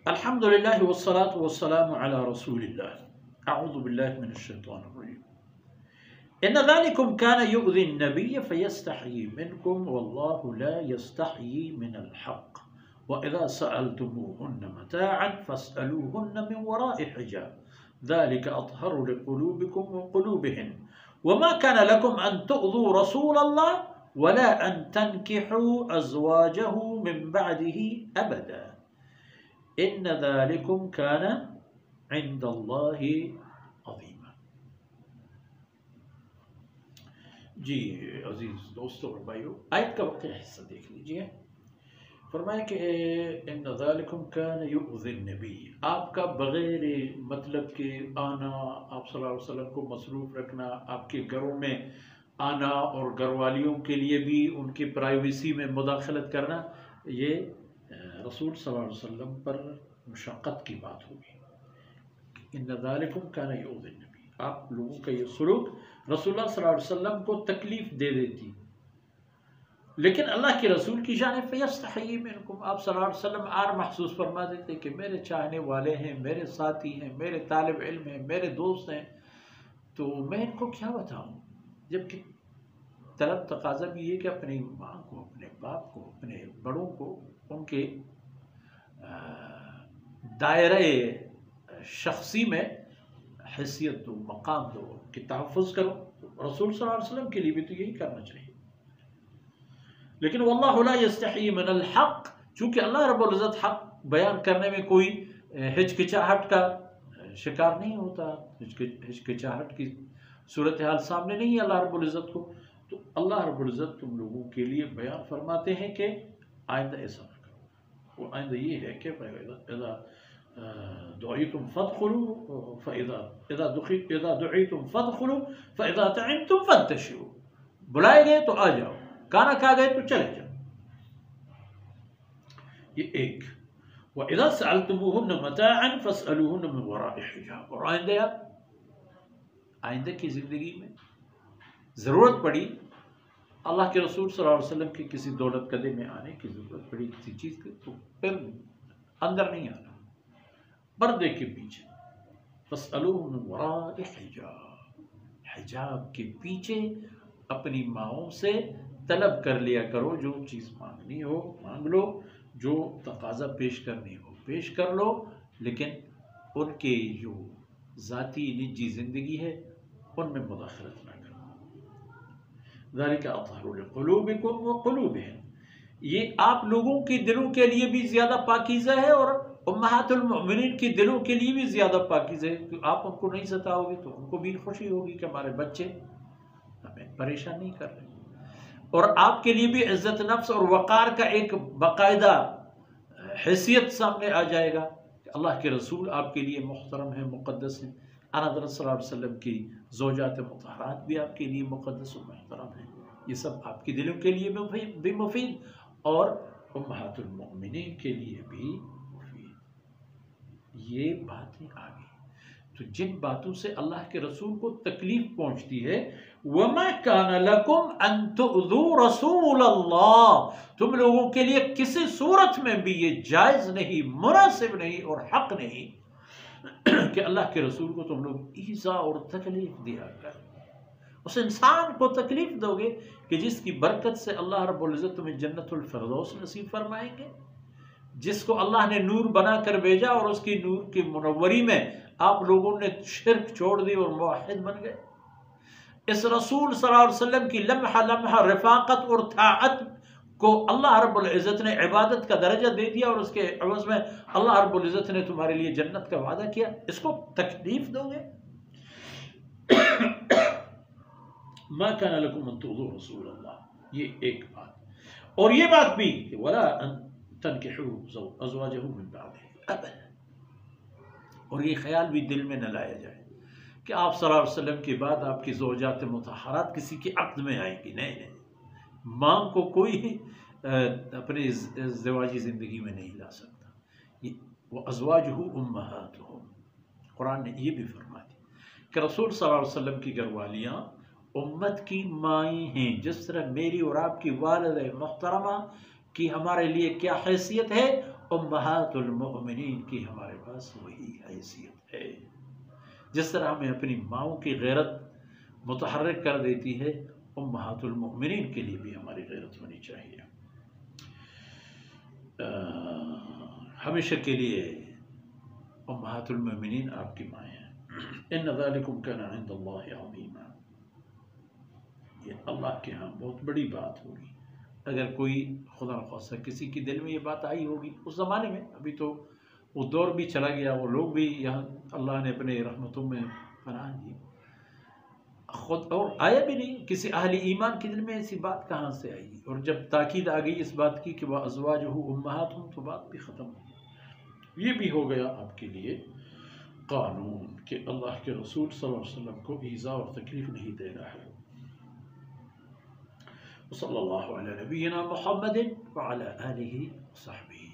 الحمد لله والصلاة والسلام على رسول الله. أعوذ بالله من الشيطان الرجيم. إن ذلكم كان يؤذي النبي فيستحيي منكم والله لا يستحيي من الحق وإذا سألتموهن متاعا فاسألوهن من وراء حجاب ذلك أطهر لقلوبكم وقلوبهن وما كان لكم أن تؤذوا رسول الله ولا أن تنكحوا أزواجه من بعده أبدا إن ذلكم كان عند الله عظيما. جی عزیز دوستوں اور بھائیو، آیت کا وقت حصہ دیکھ لیجئے. فرمایا کہ ان ذالکم کان یؤذی النبی، آپ کا بغیر مطلب کہ آنا، آپ صلی اللہ علیہ وسلم کو مصروف رکھنا، آپ کے گھروں میں آنا اور گھر والیوں کے لیے بھی ان کی پرائیویسی میں مداخلت کرنا، یہ رسول صلی اللہ علیہ وسلم پر مشقت کی بات ہوگی. ان ذالکم کان یؤذی النبی، آپ لوگوں کا یہ سلوک رسول اللہ صلی اللہ علیہ وسلم کو تکلیف دے دیتی، لیکن اللہ کے رسول کی جانب فیستحیی منکم، آپ صلی اللہ علیہ وسلم آر محسوس فرما دیتے کہ میرے چاہنے والے ہیں، میرے ساتھی ہیں، میرے طالب علم ہیں، میرے دوست ہیں، تو میں ان کو کیا بتاؤں. جبکہ طلب تقاضا بھی یہ کہ اپنی ماں کو، اپنے باپ کو، اپنے بڑوں کو ان کے دائرہ شخصی میں حیثیت دو، مقام دو، کہ تحفظ کرو. رسول صلی اللہ علیہ وسلم کے لیے بھی تو یہی کرنا چاہیے. لیکن واللہ لا یستحیی من الحق، چونکہ اللہ رب العزت حق بیان کرنے میں کوئی ہچکچاہٹ کا شکار نہیں ہوتا، ہچکچاہٹ کی صورتحال سامنے نہیں ہے اللہ رب العزت کو. تو اللہ رب العزت تم لوگوں کے لیے بیان فرماتے ہیں کہ آئندہ ایسا نہ کرو. وہ آئندہ یہ ہے کہ اذا دعیتم فادخلوا اذا دعیتم فادخلوا فاذا طعمتم فانتشروا، بلائے گئے تو آ جاؤ، کھانا کھا گئے تو چلے جاؤ. یہ ایک. وَإِذَا سَأَلْتُمُوهُنَّ مَتَاعًا فَاسْأَلُوهُنَّ مِنْ وَرَاءِ حِجَابٍ، اور آئندہ کی زندگی میں ضرورت پڑی، اللہ کے رسول صلی اللہ علیہ وسلم کی کسی دولت قدے میں آنے کی ضرورت پڑی کسی چیز کی، تو پھر اندر نہیں آنا، پردے کے پیچھے. فَاسْأَلُوهُ مِنْ وَرَاءِ حِجَابٍ، حجاب کے پیچھے اپنی ماؤں سے طلب کر لیا کرو. جو چیز مانگنی ہو مانگ لو، جو تقاضا پیش کرنی ہو پیش کر لو، لیکن ان کے جو ذاتی نجی زندگی ہے ان میں مداخلت نہ کرو. ذَلِكَ أَطْهَرُ لِقُلُوبِكُمْ وَقُلُوبِهِمْ، یہ آپ لوگوں کے دلوں کے لیے بھی زیادہ پاکیزہ ہے اور امہات المؤمنین کی دلوں کے لیے بھی زیادہ پاکیزہ ہے. آپ ان کو نہیں ستاؤ گے تو ان کو بھی خوشی ہوگی کہ ہمارے بچے ہمیں پریشان نہیں کر رہے، اور آپ کے لیے بھی عزت نفس اور وقار کا ایک باقاعدہ حیثیت سامنے آ جائے گا کہ اللہ کے رسول آپ کے لیے محترم ہیں، مقدس ہیں. حضرت صلی اللہ علیہ وسلم کی زوجات مطہرات بھی آپ کے لیے مقدس و محترم ہیں. یہ سب آپ کے دلوں کے لیے بھی مفید اور امہات المؤمنین کے لیے بھی مفید. یہ باتیں آ گئی. تو جن باتوں سے اللہ کے رسول کو تکلیف پہنچتی ہے، وَمَا كَانَ لَكُمْ أَن تُؤْذُوا رَسُولَ اللَّهِ، تم لوگوں کے لیے کسی صورت میں بھی یہ جائز نہیں، مناسب نہیں اور حق نہیں کہ اللہ کے رسول کو تم لوگ ایذا اور تکلیف دیا کر. اس انسان کو تکلیف دو گے کہ جس کی برکت سے اللہ رب العزت تمہیں جنت الفردوس نصیب فرمائیں گے، جس کو اللہ نے نور بنا کر بھیجا اور اس کی نور کی منوری میں آپ لوگوں نے شرک چھوڑ دی اور موحد بن گئے. اس رسول صلی اللہ علیہ وسلم کی لمحہ لمحہ رفاقت اور طاعت کو اللہ رب العزت نے عبادت کا درجہ دے دیا، اور اس کے عوض میں اللہ رب العزت نے تمہارے لیے جنت کا وعدہ کیا. اس کو تکلیف دو گے؟ ما كان لكم ان تؤذوا رسول اللہ، یہ ایک بات. اور یہ بات بھی کہ ولا ان تنكحوا ازواجه من بعده ابدا، اور یہ خیال بھی دل میں نہ لایا جائے کہ آپ صلی اللہ علیہ وسلم کے بعد آپ کی زوجات مطہرات کسی کے عقد میں آئیں گی. نہیں نہیں، ماں کو کوئی اپنی ازدواجی زندگی میں نہیں لا سکتا. وَأَزْوَاجُهُ أُمَّهَاتُهُمْ، قرآن نے یہ بھی فرما دی کہ رسول صلی اللہ علیہ وسلم کی گھر والیاں امت کی مائیں ہیں. جس طرح میری اور آپ کی والدہ محترمہ کی ہمارے لیے کیا حیثیت ہے، امہات المؤمنین کی ہمارے پاس وہی حیثیت ہے. جس طرح ہمیں اپنی ماؤں کی غیرت متحرک کر دیتی ہے، امہات المؤمنین کے لیے بھی ہماری غیرت ہونی چاہیے. ہمیشہ کے لیے امہات المؤمنین آپ کی مائیں ہیں. ان ذالکم کان عند اللہ عظیما، یہ اللہ کے ہاں بہت بڑی بات ہوگی. اگر کوئی خدا نخواستہ کسی کی دل میں یہ بات آئی ہوگی اس زمانے میں، ابھی تو وہ دور بھی چلا گیا، وہ لوگ بھی یہاں اللہ نے اپنے رحمتوں میں پناہ دی، خود اور آیا بھی نہیں. کسی اہل ایمان کے دل میں ایسی بات کہاں سے آئی؟ اور جب تاکید آ گئی اس بات کی کہ وَأَزْوَاجُهُ أُمَّهَاتُهُمْ، تو بات بھی ختم ہوئی. یہ بھی ہو گیا آپ کے لیے قانون کہ اللہ کے رسول صلی اللہ علیہ وسلم کو ایذا اور تکلیف نہیں دینا ہے. صلی اللہ علیہ نبینا محمد وعلی آلہ وصحبہ.